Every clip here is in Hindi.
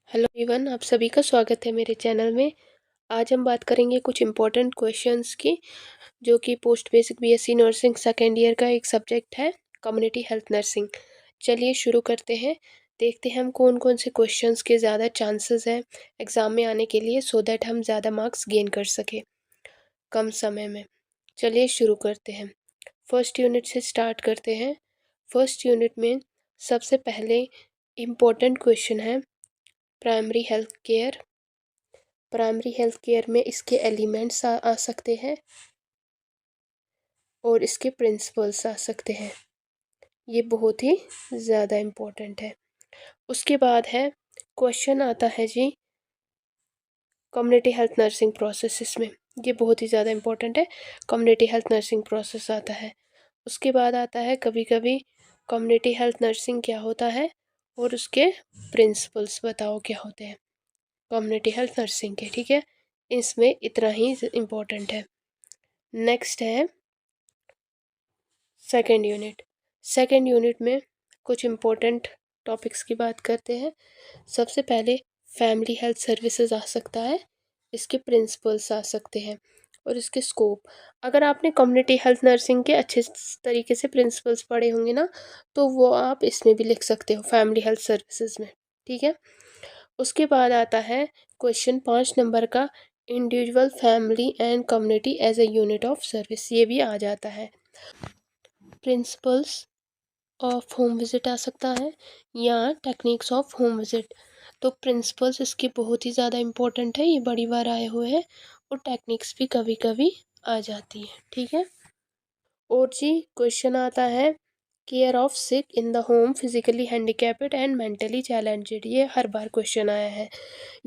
हेलो एवरीवन, आप सभी का स्वागत है मेरे चैनल में। आज हम बात करेंगे कुछ इम्पोर्टेंट क्वेश्चंस की, जो कि post basic BSc nursing second year का एक सब्जेक्ट है, कम्युनिटी हेल्थ नर्सिंग। चलिए शुरू करते हैं। देखते हैं हम कौन कौन से क्वेश्चंस के ज़्यादा चांसेस हैं एग्ज़ाम में आने के लिए, सो दैट हम ज़्यादा मार्क्स गेन कर सकें कम समय में। चलिए शुरू करते हैं। फर्स्ट यूनिट से स्टार्ट करते हैं। फर्स्ट यूनिट में सबसे पहले इम्पोर्टेंट क्वेश्चन है primary health care. Primary health care में इसके एलिमेंट्स आ सकते हैं और इसके प्रिंसिपल्स आ सकते हैं। ये बहुत ही ज़्यादा इम्पोर्टेंट है। उसके बाद है क्वेश्चन आता है जी कम्युनिटी हेल्थ नर्सिंग प्रोसेस। इसमें ये बहुत ही ज़्यादा इम्पोर्टेंट है। कम्युनिटी हेल्थ नर्सिंग प्रोसेस आता है। उसके बाद आता है कभी कभी कम्युनिटी हेल्थ नर्सिंग क्या होता है और उसके प्रिंसिपल्स बताओ क्या होते हैं कम्युनिटी हेल्थ नर्सिंग के। ठीक है, इसमें इतना ही इम्पोर्टेंट है। नेक्स्ट है सेकेंड यूनिट। सेकेंड यूनिट में कुछ इम्पोर्टेंट टॉपिक्स की बात करते हैं। सबसे पहले फैमिली हेल्थ सर्विसेज आ सकता है, इसके प्रिंसिपल्स आ सकते हैं और इसके स्कोप। अगर आपने कम्युनिटी हेल्थ नर्सिंग के अच्छे तरीके से प्रिंसिपल्स पढ़े होंगे ना, तो वो आप इसमें भी लिख सकते हो फैमिली हेल्थ सर्विसेज में। ठीक है, उसके बाद आता है क्वेश्चन 5 नंबर का, individual family and community as a unit of service. ये भी आ जाता है। प्रिंसिपल्स ऑफ होम विजिट आ सकता है या टेक्निक्स ऑफ होम विजिट। तो प्रिंसिपल्स इसके बहुत ही ज़्यादा इम्पोर्टेंट है, ये बड़ी बार आए हुए हैं, और टेक्निक्स भी कभी कभी आ जाती है। ठीक है, और जी क्वेश्चन आता है care of sick in the home, physically handicapped and mentally challenged. ये हर बार क्वेश्चन आया है।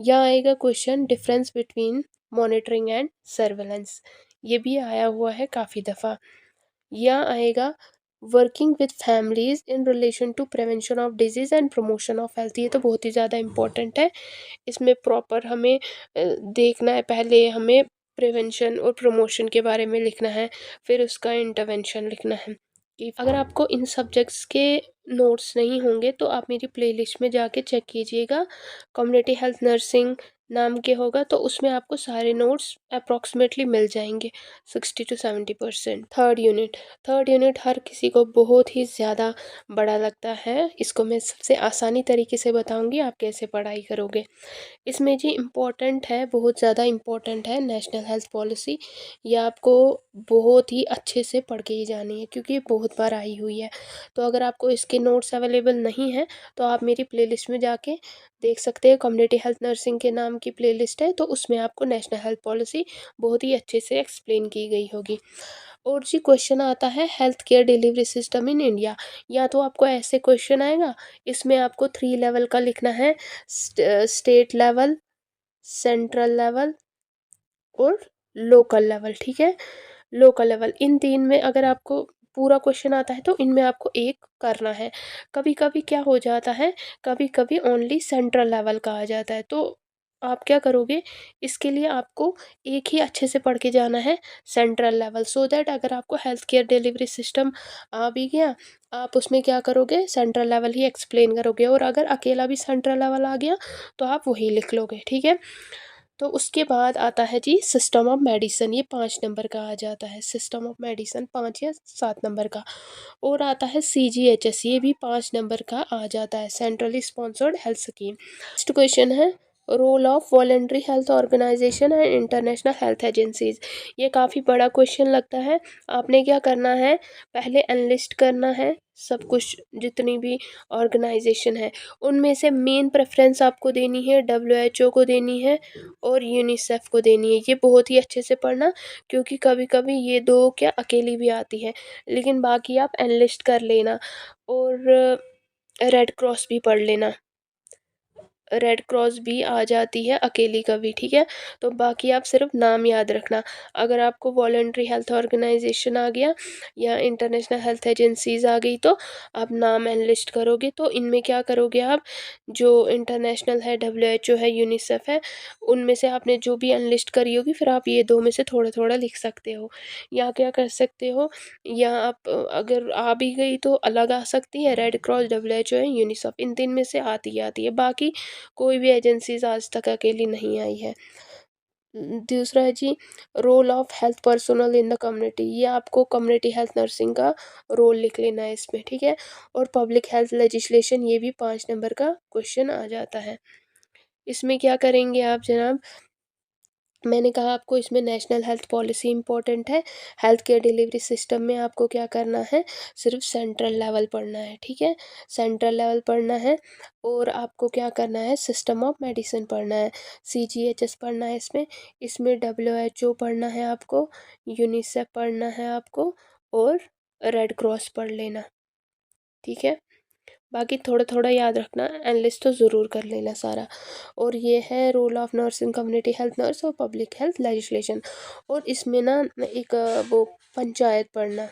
या आएगा question difference between monitoring and surveillance. ये भी आया हुआ है काफ़ी दफ़ा। या आएगा working with families in relation to prevention of disease and promotion of health. ये तो बहुत ही ज़्यादा इम्पोर्टेंट है। इसमें प्रॉपर हमें देखना है, पहले हमें प्रिवेंशन और प्रमोशन के बारे में लिखना है, फिर उसका इंटरवेंशन लिखना है। कि अगर आपको इन सब्जेक्ट्स के नोट्स नहीं होंगे तो आप मेरी प्लेलिस्ट में जाके चेक कीजिएगा, कम्युनिटी हेल्थ नर्सिंग नाम के होगा, तो उसमें आपको सारे नोट्स अप्रॉक्सीमेटली मिल जाएंगे 60 to 70%। थर्ड यूनिट हर किसी को बहुत ही ज़्यादा बड़ा लगता है। इसको मैं सबसे आसानी तरीके से बताऊंगी आप कैसे पढ़ाई करोगे। इसमें जी इम्पोर्टेंट है, बहुत ज़्यादा इम्पोर्टेंट है नेशनल हेल्थ पॉलिसी। ये आपको बहुत ही अच्छे से पढ़ के ही जानी है, क्योंकि ये बहुत बार आई हुई है। तो अगर आपको इसके नोट्स अवेलेबल नहीं हैं तो आप मेरी प्लेलिस्ट में जाके देख सकते हैं। कम्युनिटी हेल्थ नर्सिंग के नाम की प्लेलिस्ट है, तो उसमें आपको नेशनल हेल्थ पॉलिसी बहुत ही अच्छे से एक्सप्लेन की गई होगी। और जी क्वेश्चन आता है health care delivery system in India. या तो आपको ऐसे क्वेश्चन आएगा, इसमें आपको 3 लेवल का लिखना है, स्टेट लेवल, सेंट्रल लेवल और लोकल लेवल। ठीक है, लोकल लेवल, इन तीन में अगर आपको पूरा क्वेश्चन आता है तो इनमें आपको एक करना है। कभी कभी क्या हो जाता है, कभी कभी ओनली सेंट्रल लेवल का आ जाता है, तो आप क्या करोगे, इसके लिए आपको एक ही अच्छे से पढ़ के जाना है, सेंट्रल लेवल, सो दैट अगर आपको हेल्थ केयर डिलीवरी सिस्टम आ भी गया, आप उसमें क्या करोगे, सेंट्रल लेवल ही एक्सप्लेन करोगे। और अगर अकेला भी सेंट्रल लेवल आ गया तो आप वही लिख लोगे। ठीक है, तो उसके बाद आता है जी सिस्टम ऑफ मेडिसिन। ये 5 नंबर का आ जाता है, सिस्टम ऑफ मेडिसिन 5 या 7 नंबर का। और आता है CGHS, ये भी 5 नंबर का आ जाता है, centrally sponsored health scheme. Next question है role of voluntary health organisation and international health agencies. ये काफ़ी बड़ा क्वेश्चन लगता है। आपने क्या करना है, पहले एनलिस्ट करना है सब कुछ, जितनी भी ऑर्गेनाइजेशन है उनमें से मेन प्रेफरेंस आपको देनी है, WHO को देनी है और यूनिसेफ को देनी है। ये बहुत ही अच्छे से पढ़ना, क्योंकि कभी कभी ये दो क्या अकेली भी आती है, लेकिन बाकी आप एनलिस्ट कर लेना। और रेड क्रॉस भी पढ़ लेना, रेड क्रॉस भी आ जाती है अकेली कभी। ठीक है, तो बाकी आप सिर्फ नाम याद रखना। अगर आपको वॉलेंट्री हेल्थ ऑर्गेनाइजेशन आ गया या इंटरनेशनल हेल्थ एजेंसीज आ गई तो आप नाम एनलिस्ट करोगे। तो इनमें क्या करोगे आप, जो इंटरनेशनल है, WHO है, यूनिसेफ है, उनमें से आपने जो भी एनलिस्ट करी होगी, फिर आप ये दो में से थोड़ा थोड़ा लिख सकते हो। या क्या कर सकते हो, या आप अगर आ भी गई तो अलग आ सकती है, रेड क्रॉस, WHO है, यूनिसेफ, इन तीन में से आती है। बाकी कोई भी एजेंसीज आज तक अकेली नहीं आई है। दूसरा है जी role of health personal in the community, ये आपको कम्युनिटी हेल्थ नर्सिंग का रोल लिख लेना है इसमें, ठीक है। और पब्लिक हेल्थ लेजिस्लेशन, ये भी 5 नंबर का क्वेश्चन आ जाता है। इसमें क्या करेंगे आप जनाब, मैंने कहा आपको इसमें नेशनल हेल्थ पॉलिसी इंपॉर्टेंट है। हेल्थ केयर डिलीवरी सिस्टम में आपको क्या करना है, सिर्फ सेंट्रल लेवल पढ़ना है, ठीक है, सेंट्रल लेवल पढ़ना है। और आपको क्या करना है, सिस्टम ऑफ मेडिसिन पढ़ना है, CGHS पढ़ना है इसमें। इसमें WHO पढ़ना है आपको, यूनिसेफ पढ़ना है आपको, और रेड क्रॉस पढ़ लेना, ठीक है। बाकी थोड़ा थोड़ा याद रखना, एनालिस्ट तो ज़रूर कर लेना सारा। और ये है role of nurse in community health nurse और पब्लिक हेल्थ लेजिस्लेशन। और इसमें ना एक वो पंचायत पढ़ना,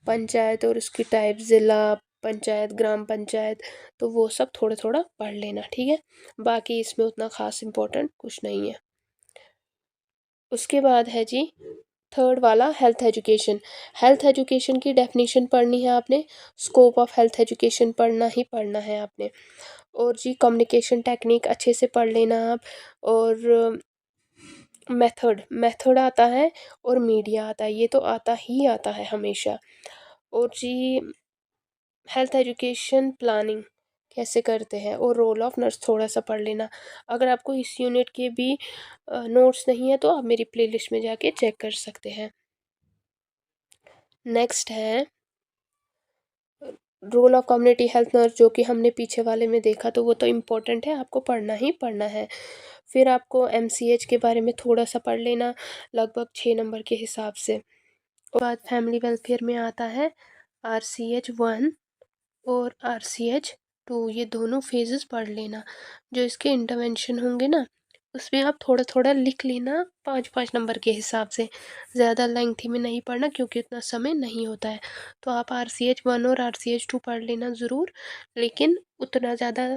पंचायत और उसकी टाइप, ज़िला पंचायत, ग्राम पंचायत, तो वो सब थोड़ा थोड़ा पढ़ लेना, ठीक है। बाकी इसमें उतना ख़ास इम्पोर्टेंट कुछ नहीं है। उसके बाद है जी थर्ड वाला हेल्थ एजुकेशन। हेल्थ एजुकेशन की डेफिनेशन पढ़नी है आपने, स्कोप ऑफ हेल्थ एजुकेशन पढ़ना ही पढ़ना है आपने। और जी कम्युनिकेशन टेक्निक अच्छे से पढ़ लेना आप। और मेथड, मेथड आता है और मीडिया आता है, ये तो आता ही आता है हमेशा। और जी हेल्थ एजुकेशन प्लानिंग कैसे करते हैं, और रोल ऑफ नर्स थोड़ा सा पढ़ लेना। अगर आपको इस यूनिट के भी नोट्स नहीं है तो आप मेरी प्लेलिस्ट में जाके चेक कर सकते हैं। नेक्स्ट है role of community health nurse, जो कि हमने पीछे वाले में देखा, तो वो तो इम्पोर्टेंट है, आपको पढ़ना ही पढ़ना है। फिर आपको MCH के बारे में थोड़ा सा पढ़ लेना, लगभग 6 नंबर के हिसाब से। और बाद फैमिली वेलफेयर में आता है RCH 1 और RCH 2, ये दोनों फेजेस पढ़ लेना। जो इसके इंटरवेंशन होंगे ना, उसमें आप थोड़ा थोड़ा लिख लेना, 5-5 नंबर के हिसाब से, ज़्यादा लेंथी में नहीं पढ़ना क्योंकि इतना समय नहीं होता है। तो आप RCH 1 और RCH 2 पढ़ लेना ज़रूर, लेकिन उतना ज़्यादा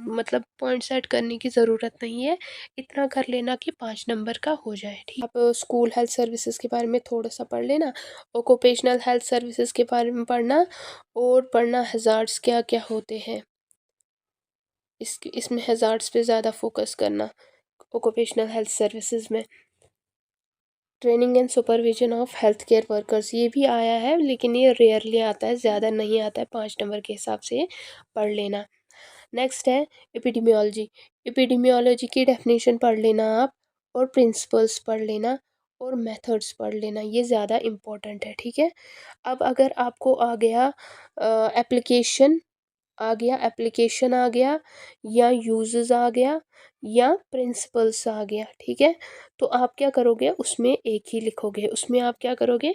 मतलब पॉइंट्स ऐड करने की ज़रूरत नहीं है, इतना कर लेना कि 5 नंबर का हो जाए, ठीक। आप स्कूल हेल्थ सर्विसेज के बारे में थोड़ा सा पढ़ लेना, ऑक्यूपेशनल हेल्थ सर्विसेज के बारे में पढ़ना, और पढ़ना हज़ार्ड्स क्या क्या होते हैं, इसमें हज़ार्ड्स पे ज़्यादा फोकस करना ऑक्यूपेशनल हेल्थ सर्विसेज में। Training and supervision of health care workers, ये भी आया है लेकिन ये रेयरली आता है, ज़्यादा नहीं आता है, 5 नंबर के हिसाब से पढ़ लेना। नेक्स्ट है एपिडेमियोलॉजी। एपिडेमियोलॉजी की डेफिनेशन पढ़ लेना आप, और प्रिंसिपल्स पढ़ लेना, और मेथड्स पढ़ लेना, ये ज़्यादा इम्पोर्टेंट है, ठीक है। अब अगर आपको आ गया एप्लीकेशन आ गया, एप्लीकेशन आ गया, या यूजेस आ गया, या प्रिंसिपल्स आ गया, ठीक है, तो आप क्या करोगे, उसमें एक ही लिखोगे। उसमें आप क्या करोगे,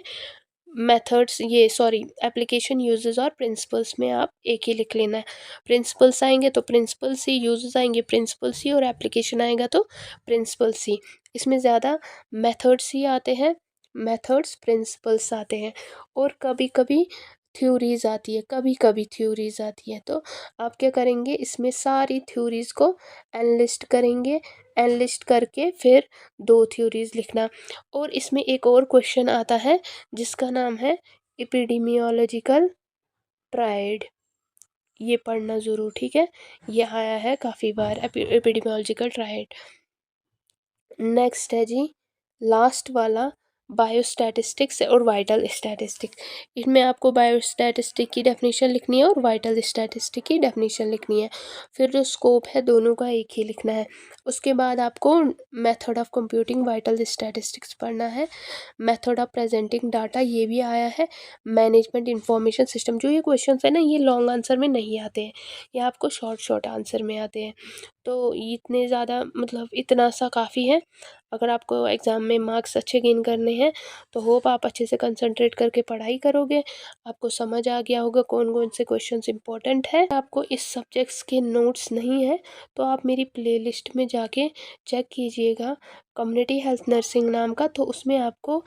मेथड्स, ये सॉरी, एप्लीकेशन, यूजेस और प्रिंसिपल्स में आप एक ही लिख लेना है। प्रिंसिपल्स आएंगे तो प्रिंसिपल सी, यूजेस आएंगे प्रिंसिपल सी, और एप्लीकेशन आएगा तो प्रिंसिपल सी। इसमें ज़्यादा मेथड्स ही आते हैं, मेथड्स प्रिंसिपल्स आते हैं। और कभी कभी थ्योरीज आती है, कभी कभी थ्योरीज आती है, तो आप क्या करेंगे, इसमें सारी थ्योरीज को एनालिस्ट करेंगे, एनालिस्ट करके फिर 2 थ्योरीज लिखना। और इसमें एक और क्वेश्चन आता है जिसका नाम है एपिडेमियोलॉजिकल ट्रायड, ये पढ़ना ज़रूर, ठीक है, ये आया है काफ़ी बार, एपिडेमियोलॉजिकल ट्रायड। नेक्स्ट है जी लास्ट वाला बायोस्टैटिस्टिक्स और वाइटल स्टैटिस्टिक। इसमें आपको बायोस्टैटिस्टिक की डेफिनेशन लिखनी है और वाइटल स्टैटिस्टिक की डेफिनेशन लिखनी है। फिर जो स्कोप है दोनों का एक ही लिखना है। उसके बाद आपको method of computing vital statistics पढ़ना है, मेथड ऑफ प्रेजेंटिंग डाटा, ये भी आया है, मैनेजमेंट इंफॉर्मेशन सिस्टम। जो ये क्वेश्चन है ना, ये लॉन्ग आंसर में नहीं आते हैं, ये आपको शॉर्ट शॉर्ट आंसर में आते हैं। तो इतने ज़्यादा मतलब इतना सा काफ़ी है। अगर आपको एग्ज़ाम में मार्क्स अच्छे गेन करने हैं तो होप आप अच्छे से कंसंट्रेट करके पढ़ाई करोगे, आपको समझ आ गया होगा कौन कौन से क्वेश्चंस इंपॉर्टेंट है। आपको इस सब्जेक्ट्स के नोट्स नहीं है तो आप मेरी प्लेलिस्ट में जाके चेक कीजिएगा, कम्युनिटी हेल्थ नर्सिंग नाम का, तो उसमें आपको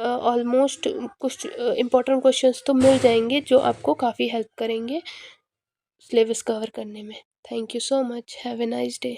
ऑलमोस्ट कुछ इंपॉर्टेंट क्वेश्चंस तो मिल जाएंगे जो आपको काफ़ी हेल्प करेंगे सिलेबस कवर करने में। Thank you so much, have a nice day.